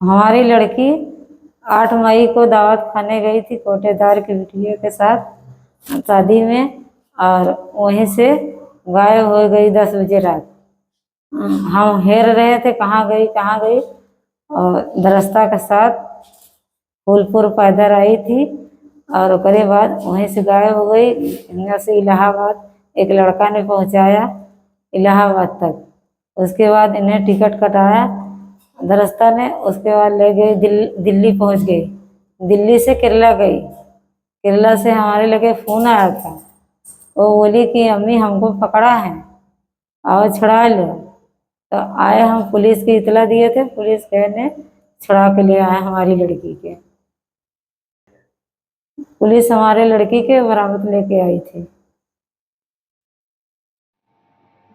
हमारी लड़की 8 मई को दावत खाने गई थी कोटेदार की बिटिया के साथ शादी में, और वहीं से गायब हो गई 10 बजे रात। हम हेर रहे थे कहाँ गई, और दरस्ता के साथ फूलपुर पैदल आई थी, और उसके बाद वहीं से गायब हो गई। यहाँ से इलाहाबाद एक लड़का ने पहुँचाया इलाहाबाद तक। उसके बाद इन्हें टिकट कटाया दरस्ता ने, उसके बाद ले गई दिल्ली पहुँच गई। दिल्ली से केरला गई। केरला से हमारे लगे फ़ोन आया था, वो बोली कि अम्मी हमको पकड़ा है, आओ छुड़ा लो। तो आए, हम पुलिस की इतला दिए थे, पुलिस ने छुड़ा के ले आए हमारी लड़की के। पुलिस हमारे लड़की के बरामद लेके आई थी।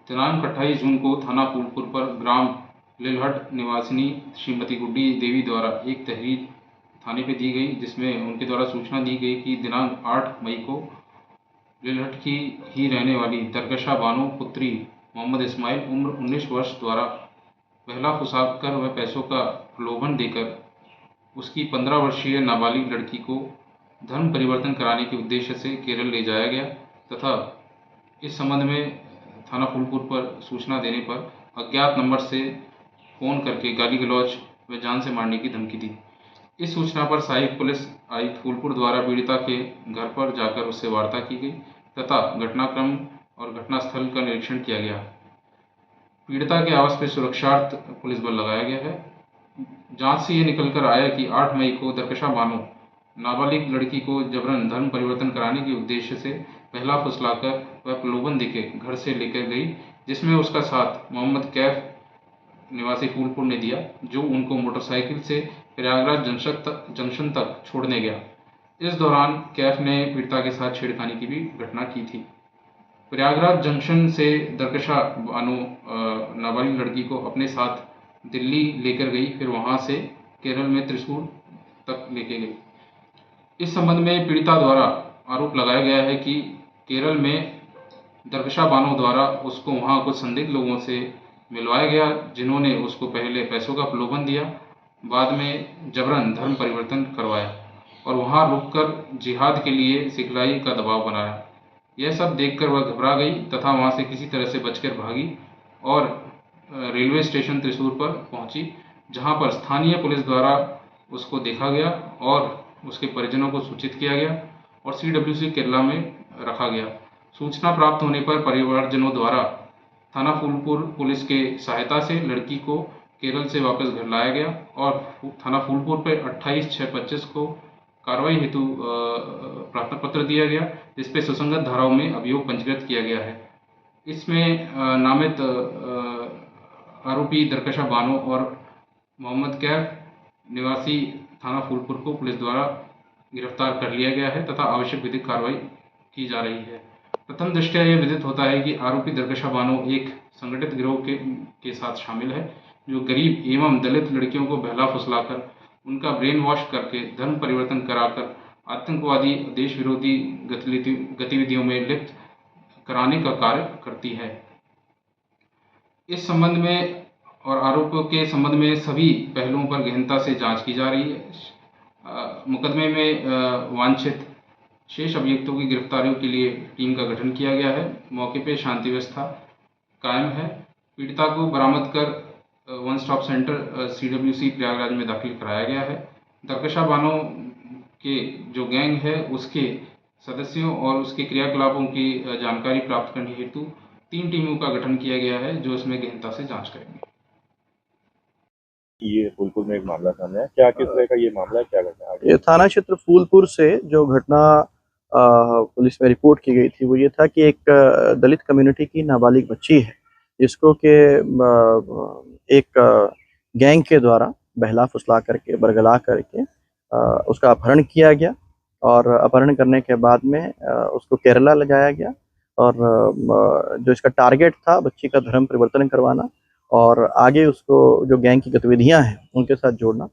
दिनांक 28 जून को थाना फूलपुर पर ग्राम लिलहट निवासिनी श्रीमती गुड्डी देवी द्वारा एक तहरीर थाने पे दी गई, जिसमें उनके द्वारा सूचना दी गई कि दिनांक 8 मई को लिलहट की ही रहने वाली दरकशा बानो पुत्री मोहम्मद इस्माइल उम्र 19 वर्ष द्वारा बहला फुसाकर व पैसों का प्रलोभन देकर उसकी 15 वर्षीय नाबालिग लड़की को धर्म परिवर्तन कराने के उद्देश्य से केरल ले जाया गया तथा इस संबंध में थाना फूलपुर पर सूचना देने पर अज्ञात नंबर से फ़ोन करके गाली गलौज व जान से मारने की धमकी दी। इस सूचना पर सहायक पुलिस आयुक्त फूलपुर द्वारा पीड़िता के घर पर जाकर उससे वार्ता की गई तथा घटनाक्रम और घटनास्थल का निरीक्षण किया गया। पीड़िता के आवास पर सुरक्षार्थ पुलिस बल लगाया गया है। जांच से ये निकलकर आया कि 8 मई को दरकशा बानो नाबालिग लड़की को जबरन धर्म परिवर्तन कराने के उद्देश्य से पहला फुसलाकर व प्रलोभन देके घर से लेकर गई, जिसमें उसका साथ मोहम्मद कैफ निवासी फूलपुर ने दिया, जो उनको मोटरसाइकिल से प्रयागराज जंक्शन तक छोड़ने गया। इस दौरान कैफ ने पीड़िता के साथ छेड़खानी की भी घटना की थी। प्रयागराज जंक्शन से दरकशा बानो नाबालिग लड़की को अपने साथ दिल्ली लेकर गई, फिर वहां से केरल में त्रिशूर तक लेके गई। इस संबंध में पीड़िता द्वारा आरोप लगाया गया है कि केरल में दरकशा बानो द्वारा उसको वहां कुछ संदिग्ध लोगों से मिलवाया गया, जिन्होंने उसको पहले पैसों का प्रलोभन दिया, बाद में जबरन धर्म परिवर्तन करवाया और वहां रुककर जिहाद के लिए सिखलाई का दबाव बनाया। यह सब देखकर वह घबरा गई तथा वहां से किसी तरह से बचकर भागी और रेलवे स्टेशन त्रिशूर पर पहुंची, जहां पर स्थानीय पुलिस द्वारा उसको देखा गया और उसके परिजनों को सूचित किया गया और CWC केरला में रखा गया। सूचना प्राप्त होने पर परिवारजनों द्वारा थाना फूलपुर पुलिस के सहायता से लड़की को केरल से वापस घर लाया गया और थाना फूलपुर पर 28/6/25 को कार्रवाई हेतु प्रार्थना पत्र दिया गया, जिसपे सुसंगत धाराओं में अभियोग पंजीकृत किया गया है। इसमें नामित आरोपी दरकशा बानो और मोहम्मद कैफ निवासी थाना फूलपुर को पुलिस द्वारा गिरफ्तार कर लिया गया है तथा आवश्यक विधिक कार्रवाई की जा रही है। प्रथम दृष्टया यह विदित होता है कि आरोपी दरकशा बानो एक संगठित गिरोह के साथ शामिल है, जो गरीब एवं दलित लड़कियों को बहला फुसलाकर उनका ब्रेन वॉश करके धर्म परिवर्तन कराकर आतंकवादी देश विरोधी गतिविधियों में लिप्त कराने का कार्य करती है। इस संबंध में और आरोपों के संबंध में सभी पहलुओं पर गहनता से जांच की जा रही है। मुकदमे में वांछित शेष अभियुक्तों की गिरफ्तारियों के लिए टीम का गठन किया गया है। मौके पर शांति व्यवस्था कायम है। पीड़िता को बरामद कर one stop centre CWC Prayagraj में दाखिल कराया गया है। दरकशा बानो के जो गैंग है उसके सदस्यों और उसके क्रियाकलापों की जानकारी प्राप्त करने हेतु 3 टीमों का गठन किया गया है, जो इसमें गहनता से जांच करेंगे। ये फूलपुर में एक मामला सामने है, क्या किस तरह का ये मामला है, क्या घटना है? ये थाना क्षेत्र फूलपुर से जो घटना पुलिस में रिपोर्ट की गई थी वो ये था कि एक दलित कम्युनिटी की नाबालिग बच्ची है, जिसको के एक गैंग के द्वारा बहला फुसला करके बरगला करके उसका अपहरण किया गया और अपहरण करने के बाद में उसको केरला ले जाया गया और जो इसका टारगेट था बच्ची का धर्म परिवर्तन करवाना और आगे उसको जो गैंग की गतिविधियां हैं उनके साथ जोड़ना।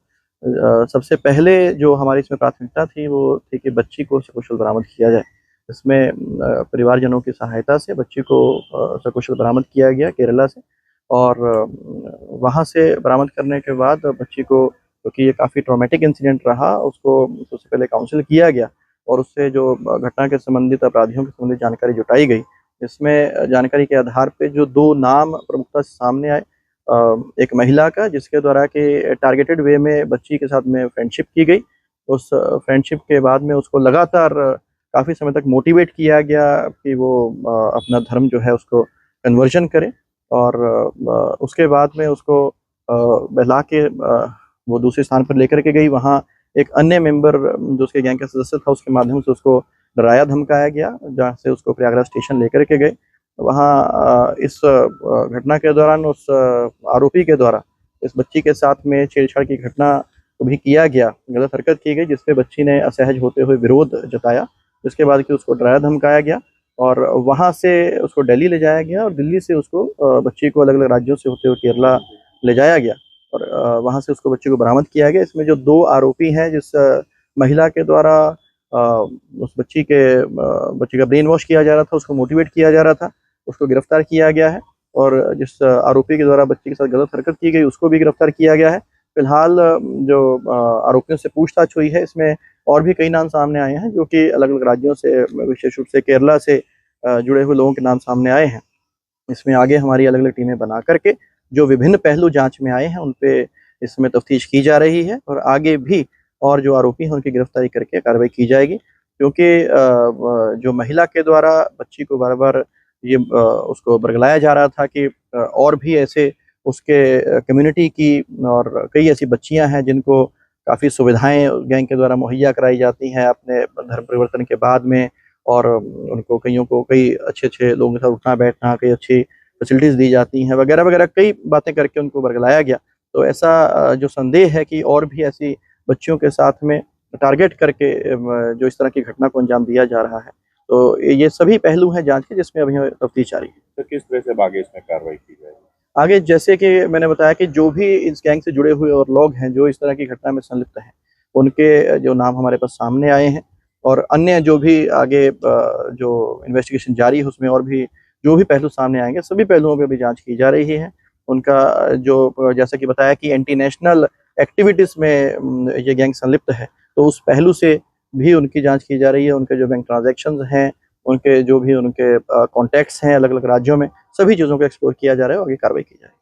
सबसे पहले जो हमारी इसमें प्राथमिकता थी वो थी कि बच्ची को सकुशल बरामद किया जाए। इसमें परिवारजनों की सहायता से बच्ची को सकुशल बरामद किया गया केरला से और वहां से बरामद करने के बाद बच्ची को क्योंकि ये काफ़ी ट्रॉमेटिक इंसिडेंट रहा। उसको सबसे पहले काउंसिल किया गया और उससे जो घटना के संबंधित अपराधियों के संबंधित जानकारी जुटाई गई। इसमें जानकारी के आधार पे जो 2 नाम प्रमुखता से सामने आए, एक महिला का जिसके द्वारा कि टारगेटेड वे में बच्ची के साथ में फ्रेंडशिप की गई। उस फ्रेंडशिप के बाद में उसको लगातार काफ़ी समय तक मोटिवेट किया गया कि वो अपना धर्म जो है उसको कन्वर्जन करे और उसके बाद में उसको बहला के वो दूसरे स्थान पर लेकर के गई। वहाँ एक अन्य मेंबर जो उसके गैंग का सदस्य था उसके माध्यम से उसको डराया धमकाया गया, जहाँ से उसको प्रयागराज स्टेशन लेकर के गए। वहाँ इस घटना के दौरान उस आरोपी के द्वारा इस बच्ची के साथ में छेड़छाड़ की घटना को भी किया गया, गलत हरकत की गई, जिसपे बच्ची ने असहज होते हुए विरोध जताया। जिसके बाद कि उसको डराया धमकाया गया और वहाँ से उसको दिल्ली ले जाया गया और दिल्ली से उसको बच्ची को अलग अलग राज्यों से होते हुए केरला ले जाया गया और वहाँ से उसको बच्ची को बरामद किया गया। इसमें जो 2 आरोपी हैं, जिस महिला के द्वारा उस बच्ची का ब्रेन वॉश किया जा रहा था, उसको मोटिवेट किया जा रहा था, उसको गिरफ्तार किया गया है और जिस आरोपी के द्वारा बच्ची के साथ गलत हरकत की गई उसको भी गिरफ्तार किया गया है। फिलहाल जो आरोपियों से पूछताछ हुई है, इसमें और भी कई नाम सामने आए हैं जो कि अलग अलग राज्यों से, विशेष रूप से केरला से जुड़े हुए लोगों के नाम सामने आए हैं। इसमें आगे हमारी अलग अलग टीमें बना करके जो विभिन्न पहलू जांच में आए हैं उन पे इसमें तफ्तीश की जा रही है और आगे भी और जो आरोपी हैं उनकी गिरफ्तारी करके कार्रवाई की जाएगी। क्योंकि जो महिला के द्वारा बच्ची को बार बार ये उसको बरगलाया जा रहा था कि और भी ऐसे उसके कम्युनिटी की और कई ऐसी बच्चियां हैं जिनको काफ़ी सुविधाएं गैंग के द्वारा मुहैया कराई जाती हैं अपने धर्म परिवर्तन के बाद में, और उनको कईयों को कई अच्छे लोगों के साथ उठना बैठना, कई अच्छी फैसिलिटीज़ दी जाती हैं वगैरह वगैरह, कई बातें करके उनको बरगलाया गया। तो ऐसा जो संदेह है कि और भी ऐसी बच्चियों के साथ में टारगेट करके जो इस तरह की घटना को अंजाम दिया जा रहा है, तो ये सभी पहलू हैं जांच के जिसमें अभी तफ्तीश जारी है। तो किस तरह से आगे इसमें कार्रवाई की जाएगी? आगे जैसे कि मैंने बताया कि जो भी इस गैंग से जुड़े हुए और लोग हैं जो इस तरह की घटना में संलिप्त हैं, उनके जो नाम हमारे पास सामने आए हैं और अन्य जो भी आगे जो इन्वेस्टिगेशन जारी है उसमें और भी जो भी पहलू सामने आएंगे, सभी पहलुओं पे भी जांच की जा रही है। उनका जो जैसा कि बताया कि एंटी नेशनल एक्टिविटीज़ में ये गैंग संलिप्त है, तो उस पहलू से भी उनकी जांच की जा रही है। उनके जो बैंक ट्रांजैक्शंस हैं, उनके जो भी उनके कॉन्टैक्ट्स हैं अलग अलग राज्यों में, सभी चीज़ों को एक्सप्लोर किया जा रहा है और आगे कार्रवाई की जाएगी।